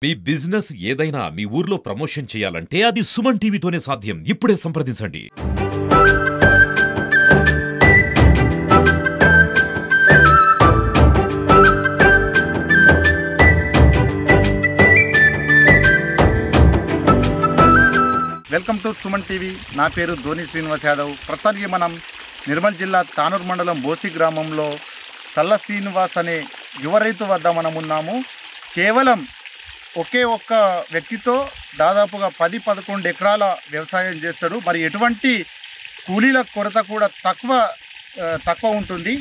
మీ business ఏదైనా మీ ఊర్లో promotion చేయాలంటే అది సుమన్ టీవీతోనే సాధ్యం. ఇప్పుడే సంప్రదించండి. Welcome to Suman TV. నా పేరు ధోని శ్రీనివాస్ యాదవ్. ప్రస్తుతానికి మనం నిర్మల్ జిల్లా తానూరు మండలం బోసి గ్రామంలో సల్ల శ్రీనివాస్ అనే యువ రైతు వద్ద మనం ఉన్నాము. కేవలం ఒకే ఒక్క వ్యక్తితో దాదాపుగా 10-11 ఎకరాల వ్యవసాయం చేస్తాడు. మరి ఎటువంటి కూలీల కొరత కూడా తక్కువ ఉంటుంది.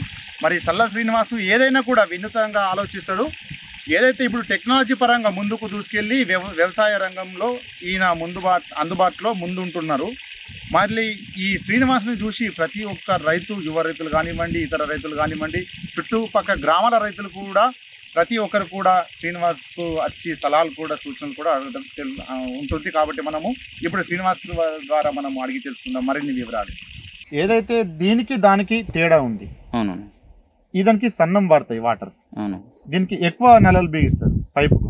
మరి సల్ల శ్రీనివాసు ఏదైనా కూడా వినూతంగా ఆలోచిస్తాడు. ఏదైతే ఇప్పుడు టెక్నాలజీ పరంగా ముందుకు దూసుకెళ్ళి వ్యవసాయ రంగంలో ఈయన అందుబాటులో ముందుంటున్నారు. మళ్ళీ ఈ శ్రీనివాసుని చూసి ప్రతి ఒక్క రైతు, యువ రైతులు కానివ్వండి, ఇతర రైతులు కానివ్వండి, చుట్టుపక్కల గ్రామాల రైతులు కూడా ప్రతి ఒక్కరు కూడా శ్రీనివాస్కు వచ్చి సలహాలు కూడా, సూచనలు కూడా అడగడం ఉంటుంది. కాబట్టి మనము ఇప్పుడు శ్రీనివాస్ ద్వారా మనం అడిగి తెలుసుకుందాం మరిన్ని వివరాలు. ఏదైతే దీనికి దానికి తేడా ఉంది. అవును, ఇదానికి సన్నం పడతాయి వాటర్. అవును, దీనికి ఎక్కువ నలలు బిగిస్తారు పైపుకు.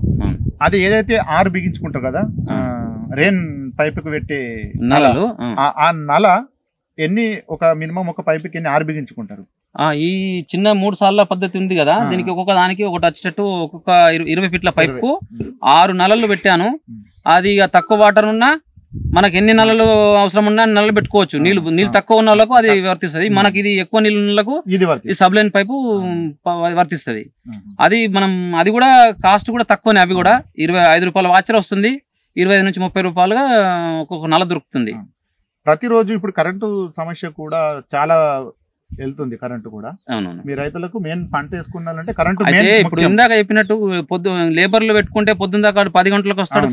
అది ఏదైతే ఆరు బిగించుకుంటారు కదా, రెయిన్ పైపుకు పెట్టే నలలు, ఆ నల ఎన్ని ఒక మినిమం ఒక పైపుకి ఎన్ని ఆరు బిగించుకుంటారు? ఈ చిన్న 3 సార్ల పద్ధతి ఉంది కదా, దీనికి ఒక్కొక్క దానికి ఒకటి వచ్చేటట్టు ఒక్కొక్క 20 ఫీట్ల పైపుకు 6 నలలు పెట్టాను. అది ఇక తక్కువ వాటర్ ఉన్నా మనకి ఎన్ని నలలు అవసరం ఉన్నా నలలు పెట్టుకోవచ్చు. నీళ్ళు తక్కువ ఉన్న వాళ్ళకు అది వర్తిస్తుంది. మనకి ఇది ఎక్కువ నీళ్ళు ఉన్న వాళ్ళకు ఈ సబ్లైన్ పైపు వర్తిస్తుంది. అది కూడా కాస్ట్ కూడా తక్కువనే. అవి కూడా 25 రూపాయల వాచర్ వస్తుంది. 25 నుంచి 30 రూపాయలుగా ఒక్కొక్క నల దొరుకుతుంది. ప్రతిరోజు ఇప్పుడు కరెంటు సమస్య కూడా చాలా వెళ్తుంది. కరెంటు కూడా మీ రైతులకు మెయిన్ పంట వేసుకున్నారంటే కరెంటు. ఇప్పుడు ఇందాక చెప్పినట్టు లేబర్లు పెట్టుకుంటే పొద్దున్న దాకా 10 గంటలకు వస్తాడు,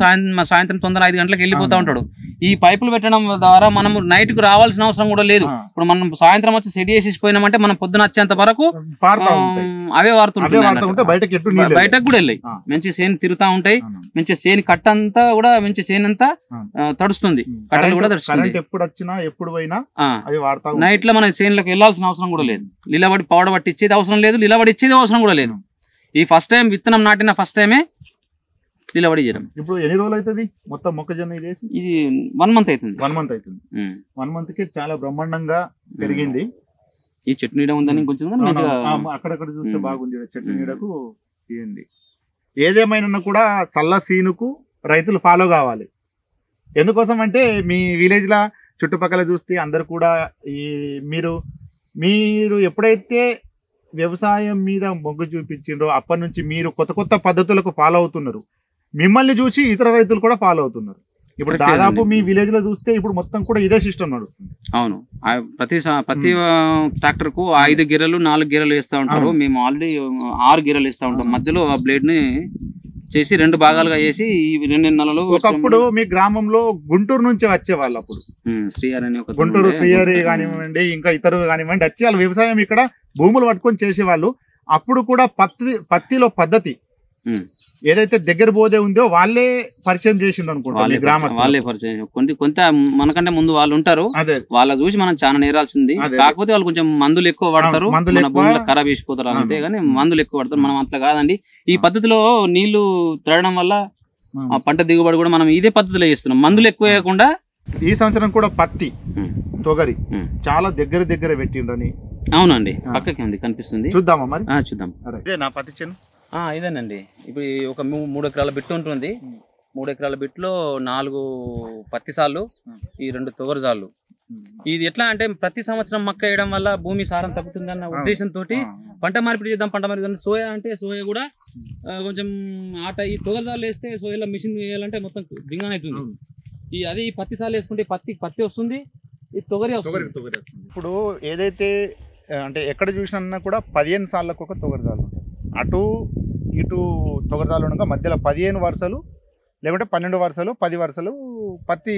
సాయంత్రం 5 గంటలకు వెళ్ళిపోతా ఉంటాడు. ఈ పైపులు పెట్టడం ద్వారా మనం నైట్ కు రావాల్సిన అవసరం కూడా లేదు. ఇప్పుడు మనం సాయంత్రం వచ్చి సెట్ చేసి పోయినామంటే మనం పొద్దున వచ్చేంత వరకు అవే వాడుతుంటాయి. బయటకు కూడా వెళ్ళాయి. మంచి సేను తిరుగుతా ఉంటాయి. మంచి సేని కట్ట అంతా కూడా మంచి సేను అంతా తడుస్తుంది. కట్టలు కూడా తడుస్తుంది. ఎప్పుడు వచ్చినా ఎప్పుడు పోయినా నైట్ లో మనం సేన్లకు వెళ్ళాల్సిన అవసరం కూడా లేదు. నిలబడి పౌడ పట్టి ఇచ్చేది అవసరం లేదు, నిలబడి ఇచ్చేది అవసరం కూడా లేదు. ఈ ఫస్ట్ టైం విత్తనం నాటిన ఫస్ట్ టైమే నిలబడి చేయడం. ఇప్పుడు ఎన్ని రోజులు అవుతుంది మొత్తం మొక్కజొన్న ఇది? 1 మంత్ అవుతుంది. 1 మంత్ అవుతుంది. 1 మంత్ కి చాలా బ్రహ్మాండంగా పెరిగింది. ఈ చెట్టు నీడ ఉందని కొంచెం అక్కడక్కడ చూస్తే బాగుంది. చెట్టు నీడకు తీయండి. ఏదేమైనా కూడా సల్ల సీనుకు రైతులు ఫాలో కావాలి. ఎందుకోసం అంటే మీ విలేజ్ లా చుట్టుపక్కల చూస్తే అందరు కూడా మీరు ఎప్పుడైతే వ్యవసాయం మీద మొగ్గు చూపించిండ్రో అప్పటి నుంచి మీరు కొత్త పద్ధతులకు ఫాలో అవుతున్నారు. మిమ్మల్ని చూసి ఇతర రైతులు కూడా ఫాలో అవుతున్నారు. ఇప్పుడు దాదాపు మీ విలేజ్ లో చూస్తే ఇప్పుడు మొత్తం కూడా ఇదే సిస్టమ్ నడుస్తుంది. అవును, ప్రతి ట్రాక్టర్ కు 5 గిర్రలు 4 గిర్రలు వేస్తా ఉంటారు. మేము ఆల్రెడీ 6 గిర్రలు వేస్తా ఉంటాం. మధ్యలో ఆ బ్లేడ్ ని చేసి 2 భాగాలుగా చేసి ఈ 2 నెలలు. ఒకప్పుడు మీ గ్రామంలో గుంటూరు నుంచి వచ్చేవాళ్ళు. అప్పుడు శ్రీహరి అని గుంటూరు శ్రీహరి కానివ్వండి, ఇంకా ఇతరులు కానివ్వండి, వచ్చి వాళ్ళు వ్యవసాయం ఇక్కడ భూములు పట్టుకొని చేసేవాళ్ళు. అప్పుడు కూడా పత్తిలో పద్ధతి ఏదైతే దగ్గర బోధే ఉందో వాళ్ళే పరిచయం చేసిండు అనుకుంటా. వాళ్ళే పరిచయం. కొంత మనకంటే ముందు వాళ్ళు ఉంటారు. వాళ్ళ చూసి మనం చాలా నేరాల్సింది. కాకపోతే వాళ్ళు కొంచెం మందులు ఎక్కువ పడతారు, మన భూములు ఖరాబ్ చేసిపోతారు. అంతే గానీ మందులు ఎక్కువ పడతారు. మనం అట్లా కాదండి. ఈ పద్ధతిలో నీళ్లు తడడం వల్ల ఆ పంట దిగుబడి కూడా మనం ఇదే పద్ధతిలో చేస్తున్నాం, మందులు ఎక్కువ వేయకుండా. ఈ సంవత్సరం కూడా పత్తి తొగరి చాలా దగ్గర పెట్టిండ్రని. అవునండి, పక్కకి ఉంది, కనిపిస్తుంది. చూద్దామా మరి? చూద్దాం. నా పత్తి చేను ఇదేనండి. ఇప్పుడు ఒక 3 ఎకరాల బిట్టు ఉంటుంది. 3 ఎకరాల బిట్టులో 4 పత్తి సార్లు, ఈ 2 తొగరు సార్లు. ఇది ఎట్లా అంటే ప్రతి సంవత్సరం మక్క వేయడం వల్ల భూమి సారం తగ్గుతుందన్న ఉద్దేశంతో పంట మార్పిడి చేద్దాం. పంట మార్పిడి సోయా అంటే సోయా కూడా కొంచెం ఈ తొగరు సార్లు వేస్తే సోయాలో మిషన్ వేయాలంటే మొత్తం దింగానే అవుతుంది. అది పత్తి సార్లు వేసుకుంటే పత్తి వస్తుంది, ఈ తొగరి వస్తుంది. ఇప్పుడు ఏదైతే అంటే ఎక్కడ చూసినా కూడా 15 సార్లకు ఒక తొగరు సార్లు ఉంటుంది. అటు ఇటు తొగరసాలు ఉండగా మధ్యలో 15 వరుసలు లేకుంటే 12 వరుసలు 10 వరుసలు పత్తి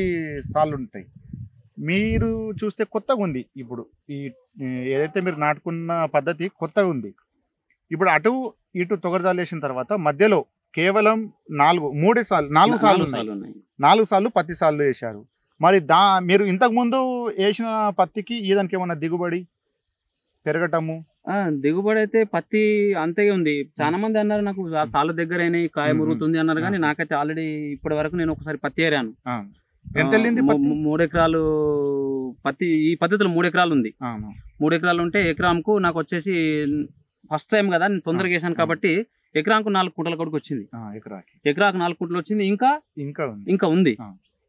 సార్లు ఉంటాయి. మీరు చూస్తే కొత్తగా ఉంది. ఇప్పుడు ఏదైతే మీరు నాటుకున్న పద్ధతి కొత్తగా ఉంది. ఇప్పుడు అటు ఇటు తొగరసాలు వేసిన తర్వాత మధ్యలో కేవలం 4 సార్లు పత్తి సార్లు వేశారు. మరి మీరు ఇంతకుముందు వేసిన పత్తికి దానికి ఏమన్నా దిగుబడి పెరగటము దిగుబడి అయితే పత్తి అంతే ఉంది. చాలా మంది అన్నారు నాకు సాల దగ్గరైనా కాయ మురుగుతుంది అన్నారు, కానీ నాకైతే ఆల్రెడీ ఇప్పటి వరకు నేను ఒకసారి పత్తి ఏరాను. ఎంత వెళ్ళింది? 3 ఎకరాలు పత్తి ఈ పద్ధతిలో 3 ఎకరాలు ఉంది. 3 ఎకరాలు ఉంటే ఎకరాంకు నాకు వచ్చేసి ఫస్ట్ టైం కదా నేను తొందరగా వేసాను కాబట్టి ఎకరాకు 4 కుంటల కొడుకు వచ్చింది. ఎకరాకు 4 కుంటలు వచ్చింది. ఇంకా ఉంది.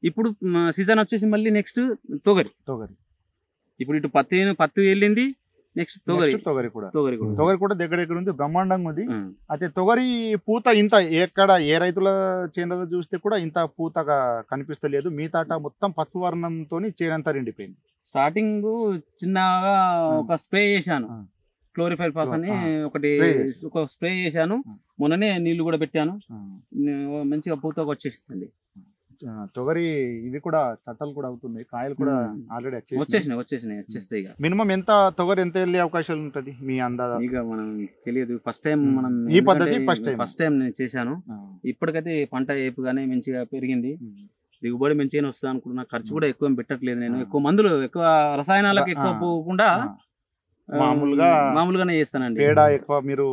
ఇప్పుడు సీజన్ వచ్చేసి మళ్ళీ నెక్స్ట్ తొగరి. ఇప్పుడు ఇటు పత్తి వెళ్ళింది, నెక్స్ట్ తొగరి కూడా దగ్గర ఉంది, బ్రహ్మాండంగా ఉంది. అయితే తొగరి పూత ఇంత ఎక్కడ ఏ రైతుల చేనులో చూస్తే కూడా ఇంత పూతగా కనిపిస్తలేదు. మీ తాట మొత్తం పసుపు వర్ణంతో చేనంతా నిండిపోయింది. స్టార్టింగ్ చిన్నగా ఒక స్ప్రే చేశాను, క్లోరిఫైర్ పాస్ అని ఒక స్ప్రే చేశాను. మొన్ననే నీళ్లు కూడా పెట్టాను, మంచిగా పూతగా వచ్చేసిందండి. తొగరి ఇవి కూడా చట్టాలు కూడా అవుతున్నాయి, కాయలు కూడా ఆల్రెడీ వచ్చేస్తాయి. మినిమం ఎంత తొగరి ఎంత వెళ్ళే అవకాశాలు ఉంటది మీ అందాజా? ఇక మనం తెలియదు, ఫస్ట్ టైం మనం ఈ పద్ధతి ఫస్ట్ టైం నేను చేశాను. ఇప్పటికైతే పంట ఏపుగానే మంచిగా పెరిగింది, దిగుబడి మంచిగానే వస్తుంది అనుకుంటున్నా. ఖర్చు కూడా ఎక్కువ పెట్టట్లేదు నేను, ఎక్కువ మందులు ఎక్కువ రసాయనాలకు ఎక్కువ పోకుండా మామూలుగానే చేస్తానండి. పేడ ఎక్కువ మీరు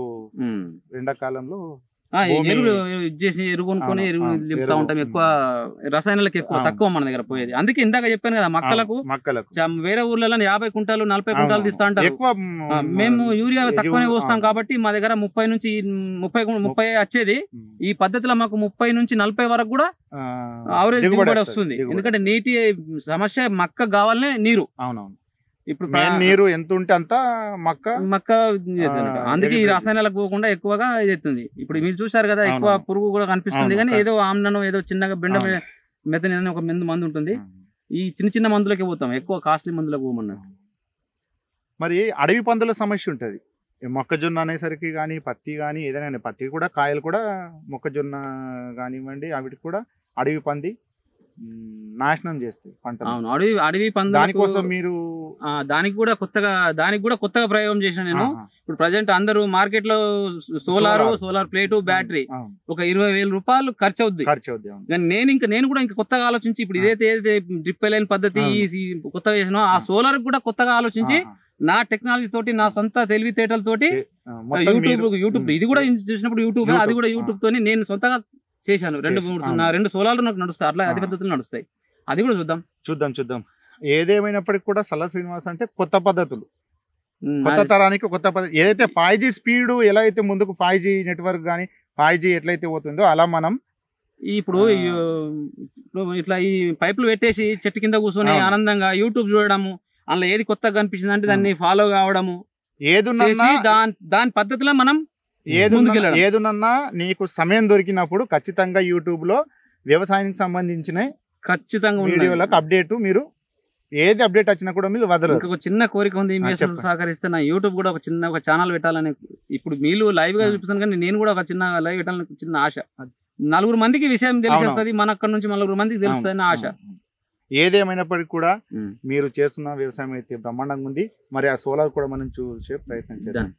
ఎండాకాలంలో ఎరువు కొనుక్కొని ఎరువు నింపుతా ఉంటాం. ఎక్కువ రసాయనాలకు తక్కువ మన దగ్గర పోయేది. అందుకే ఇందాక చెప్పాను కదా, మక్కలకు వేరే ఊర్లలో 50 కుంటాలు 40 కుంటాలు తీస్తా ఉంటారు. మేము యూరియా తక్కువనే పోస్తాం కాబట్టి మా దగ్గర 30 నుంచి 30 వచ్చేది. ఈ పద్ధతిలో మాకు 30 నుంచి 40 వరకు కూడా ఆవరేజ్ దిగుబడి వస్తుంది. ఎందుకంటే నీటి సమస్య మక్క కావాలనే నీరు. ఇప్పుడు నీరు ఎంత ఉంటే అంత మక్క అందుకే ఈ రసాయనాలకు పోకుండా ఎక్కువగా ఇదవుతుంది. ఇప్పుడు మీరు చూసారు కదా, ఎక్కువ పురుగు కూడా కనిపిస్తుంది, కానీ ఏదో ఆమ్నను ఏదో చిన్నగా బెండ మెతని అని ఒక మందు ఉంటుంది. ఈ చిన్న మందులకే పోతాం, ఎక్కువ కాస్ట్లీ మందులకు పోమన్నట్టు. మరి అడవి పందుల సమస్య ఉంటది. మొక్కజొన్న అనేసరికి కానీ పత్తి కానీ ఏదైనా, పత్తి కూడా కాయలు కూడా మొక్కజొన్న కానివ్వండి, వాటికి కూడా అడవి పంది నాశనం చేస్తాయి పంట. అవును, అడవి పంది. దానికోసం మీరు దానికి కూడా కొత్తగా ప్రయోగం చేసిన నేను. ఇప్పుడు ప్రజెంట్ అందరూ మార్కెట్ లో సోలార్ ప్లేటు బ్యాటరీ ఒక 20,000 రూపాయలు ఖర్చు అవుద్ది. నేను కూడా ఇంకా కొత్తగా ఆలోచించి, ఇప్పుడు ఏదైతే డ్రిప్ లైన్ పద్ధతి కొత్తగా చేసినా, ఆ సోలార్ కూడా కొత్తగా ఆలోచించి నా టెక్నాలజీ తోటి, నా సొంత తెలివితేటలతోటి యూట్యూబ్ ఇది కూడా చూసినప్పుడు యూట్యూబ్, అది కూడా యూట్యూబ్ తోని నేను సొంతగా చేశాను. 2 సోలార్లు నాకు నడుస్తాయి, అట్లా అతి పద్ధతులు నడుస్తాయి. అది కూడా చూద్దాం. ఏదేమైనప్పటికీ కూడా సల్ల శ్రీనివాస్ అంటే కొత్త పద్ధతులు, కొత్త తరానికి కొత్త పద్ధతి. ఏదైతే 5G స్పీడ్ ఎలా అయితే ముందుకు 5G నెట్వర్క్ కానీ 5G ఎట్లయితే పోతుందో అలా మనం ఇప్పుడు ఇట్లా ఈ పైపులు పెట్టేసి చెట్టు కింద కూర్చొని ఆనందంగా యూట్యూబ్ చూడడము, అందులో ఏది కొత్తగా కనిపించింది అంటే దాన్ని ఫాలో కావడము, దాని పద్ధతిలో మనం ఏదునన్నా నీకు సమయం దొరికినప్పుడు ఖచ్చితంగా యూట్యూబ్ లో వ్యవసాయానికి సంబంధించిన ఖచ్చితంగా వీడియోలకు అప్డేట్, మీరు ఏది అప్డేట్ వచ్చినా కూడా మీరు వదలరు. ఒక చిన్న కోరిక ఉంది, మీ సహకరిస్తే నా యూట్యూబ్ కూడా ఒక ఛానల్ పెట్టాలని. ఇప్పుడు మీరు లైవ్ గా చూపిస్తాను, కానీ నేను కూడా ఒక చిన్న లైవ్ పెట్టాలని చిన్న ఆశ. 4 మందికి విషయం తెలిసేస్తుంది, మన అక్కడ నుంచి 4 మందికి తెలుస్తుంది ఆశ. ఏదేమైనప్పటికీ కూడా మీరు చేస్తున్న వ్యవసాయం అయితే బ్రహ్మాండంగా ఉంది. మరి ఆ సోలార్ కూడా మనం చూసే ప్రయత్నం చేద్దాం.